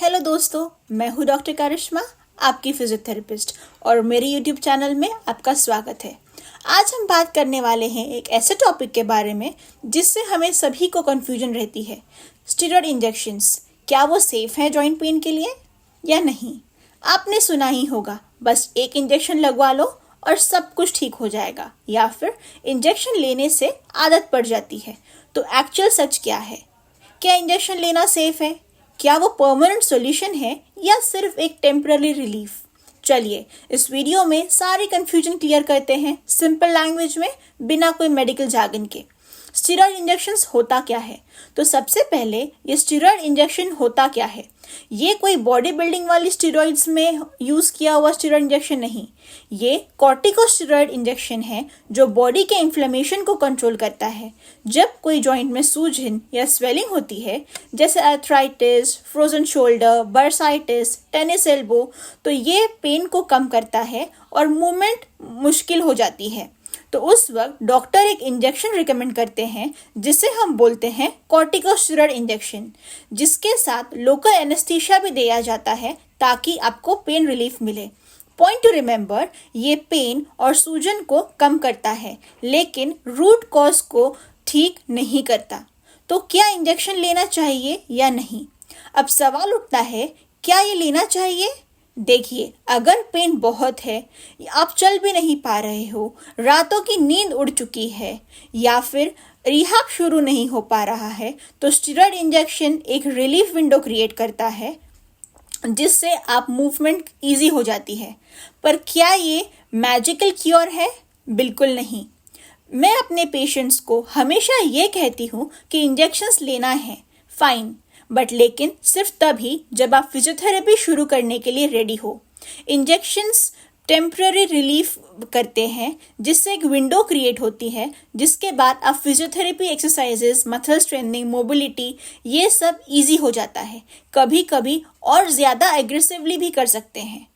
Hello दोस्तों, मैं हूँ डॉक्टर करिश्मा, आपकी फिजियोथेरेपिस्ट, और मेरे यूट्यूब चैनल में आपका स्वागत है। आज हम बात करने वाले हैं एक ऐसे टॉपिक के बारे में जिससे हमें सभी को कन्फ्यूजन रहती है। स्टेरॉयड इंजेक्शंस, क्या वो सेफ हैं जॉइंट पेन के लिए या नहीं? आपने सुना ही होगा, बस एक इंजेक्शन लगवा लो और सब कुछ ठीक हो जाएगा, या फिर इंजेक्शन लेने से आदत पड़ जाती है। तो एक्चुअल सच क्या है? क्या इंजेक्शन लेना सेफ है? क्या वो परमानेंट सॉल्यूशन है या सिर्फ एक टेम्पररी रिलीफ? चलिए इस वीडियो में सारी कंफ्यूजन क्लियर करते हैं, सिंपल लैंग्वेज में, बिना कोई मेडिकल जार्गन के। स्टेरॉयड इंजेक्शंस होता क्या है? तो सबसे पहले ये स्टेरॉयड इंजेक्शन होता क्या है? ये कोई बॉडी बिल्डिंग वाली स्टेरॉइड्स में यूज़ किया हुआ स्टेरॉयड इंजेक्शन नहीं। ये कॉर्टिकोस्टेरॉयड इंजेक्शन है जो बॉडी के इन्फ्लेमेशन को कंट्रोल करता है। जब कोई जॉइंट में सूजन या स्वेलिंग होती है, जैसे arthritis, frozen shoulder, bursitis, tennis elbow, तो ये पेन को कम करता है और मूवमेंट मुश्किल हो जाती है। तो उस वक्त डॉक्टर एक इंजेक्शन रिकमेंड करते हैं जिसे हम बोलते हैं कॉर्टिकोस्टेरॉयड इंजेक्शन, जिसके साथ लोकल एनेस्थीसिया भी दिया जाता है ताकि आपको पेन रिलीफ मिले। पॉइंट टू रिमेंबर, ये पेन और सूजन को कम करता है लेकिन रूट कॉज को ठीक नहीं करता। तो क्या इंजेक्शन लेना चाहिए या नहीं? अब सवाल उठता है, क्या ये लेना चाहिए? देखिए, अगर पेन बहुत है, आप चल भी नहीं पा रहे हो, रातों की नींद उड़ चुकी है, या फिर रिहैब शुरू नहीं हो पा रहा है, तो स्टेरॉयड इंजेक्शन एक रिलीफ विंडो क्रिएट करता है जिससे आप मूवमेंट ईजी हो जाती है। पर क्या ये मैजिकल क्योर है? बिल्कुल नहीं। मैं अपने पेशेंट्स को हमेशा ये कहती हूँ कि इंजेक्शंस लेना है, फाइन, बट लेकिन सिर्फ तभी जब आप फिजियोथेरेपी शुरू करने के लिए रेडी हो। इंजेक्शंस टेम्पररी रिलीफ करते हैं जिससे एक विंडो क्रिएट होती है, जिसके बाद आप physiotherapy exercises, muscle strengthening, mobility, ये सब इजी हो जाता है। कभी कभी और ज़्यादा एग्रेसिवली भी कर सकते हैं।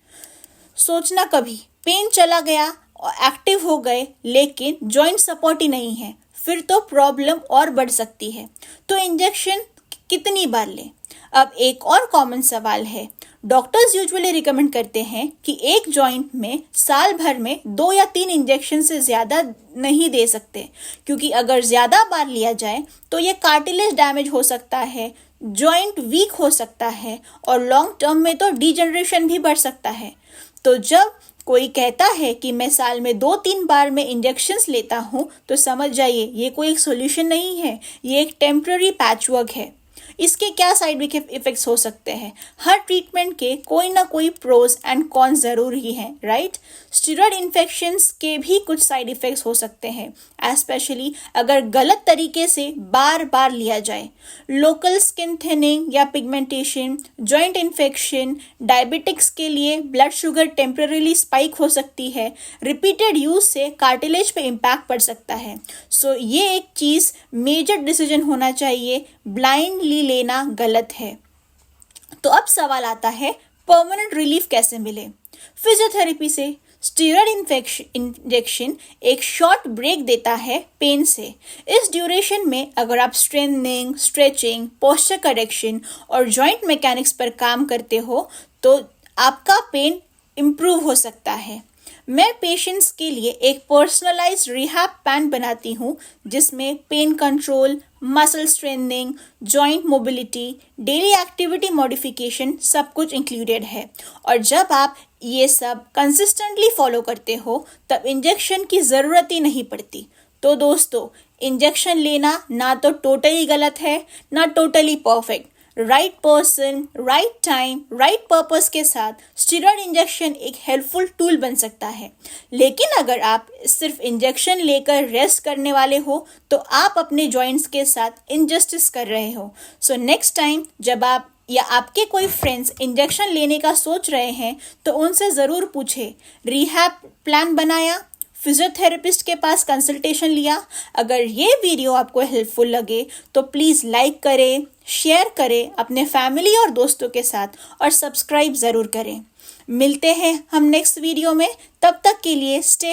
सोचना कभी पेन चला गया और एक्टिव हो गए लेकिन जॉइंट सपोर्ट ही नहीं है, फिर तो प्रॉब्लम और बढ़ सकती है। तो इंजेक्शन कितनी बार लें? अब एक और कॉमन सवाल है। डॉक्टर्स यूजुअली रिकमेंड करते हैं कि एक जॉइंट में साल भर में 2 या 3 इंजेक्शन से ज़्यादा नहीं दे सकते, क्योंकि अगर ज़्यादा बार लिया जाए तो ये कार्टिलेज डैमेज हो सकता है, जॉइंट वीक हो सकता है और लॉन्ग टर्म में तो डीजनरेशन भी बढ़ सकता है। तो जब कोई कहता है कि मैं साल में 2-3 बार में इंजेक्शंस लेता हूँ, तो समझ जाइए ये कोई एक सॉल्यूशन नहीं है, ये एक टेम्पररी पैचवर्क है। इसके क्या साइड इफेक्ट्स हो सकते हैं? हर ट्रीटमेंट के कोई ना कोई प्रोज एंड कॉन्स ज़रूर ही हैं, राइट? स्टेरॉयड इन्फेक्शंस के भी कुछ साइड इफेक्ट्स हो सकते हैं, एस्पेशली अगर गलत तरीके से बार बार लिया जाए। लोकल स्किन थिनिंग या पिगमेंटेशन, जॉइंट इन्फेक्शन, डायबिटिक्स के लिए ब्लड शुगर टेम्पररीली स्पाइक हो सकती है, रिपीटेड यूज से कार्टिलेज पे इम्पैक्ट पड़ सकता है। सो ये एक चीज़ मेजर डिसीजन होना चाहिए, ब्लाइंडली लेना गलत है। तो अब सवाल आता है, परमानेंट रिलीफ कैसे मिले? फिजियोथेरेपी से। स्टेरॉयड इंजेक्शन एक शॉर्ट ब्रेक देता है पेन से। इस ड्यूरेशन में अगर आप स्ट्रेंथनिंग, स्ट्रेचिंग, पोस्चर करेक्शन और जॉइंट मैकेनिक्स पर काम करते हो तो आपका पेन इम्प्रूव हो सकता है। मैं पेशेंट्स के लिए एक पर्सनलाइज्ड रिहैब प्लान बनाती हूँ जिसमें pain control, muscle strengthening, joint mobility, daily activity modification सब कुछ इंक्लूडेड है। और जब आप ये सब कंसिस्टेंटली फॉलो करते हो तब इंजेक्शन की ज़रूरत ही नहीं पड़ती। तो दोस्तों, इंजेक्शन लेना ना तो टोटली गलत है ना totally perfect. Right person, right time, right purpose के साथ स्टेरॉयड इंजेक्शन एक हेल्पफुल टूल बन सकता है। लेकिन अगर आप सिर्फ इंजेक्शन लेकर रेस्ट करने वाले हो तो आप अपने जॉइंट्स के साथ इनजस्टिस कर रहे हो। सो नेक्स्ट टाइम जब आप या आपके कोई फ्रेंड्स इंजेक्शन लेने का सोच रहे हैं तो उनसे ज़रूर पूछे, रिहैब प्लान बनाया, फिजियोथेरेपिस्ट के पास कंसल्टेशन लिया? अगर ये वीडियो आपको हेल्पफुल लगे तो प्लीज़ लाइक करें, शेयर करें अपने फैमिली और दोस्तों के साथ, और सब्सक्राइब ज़रूर करें। मिलते हैं हम नेक्स्ट वीडियो में, तब तक के लिए स्टे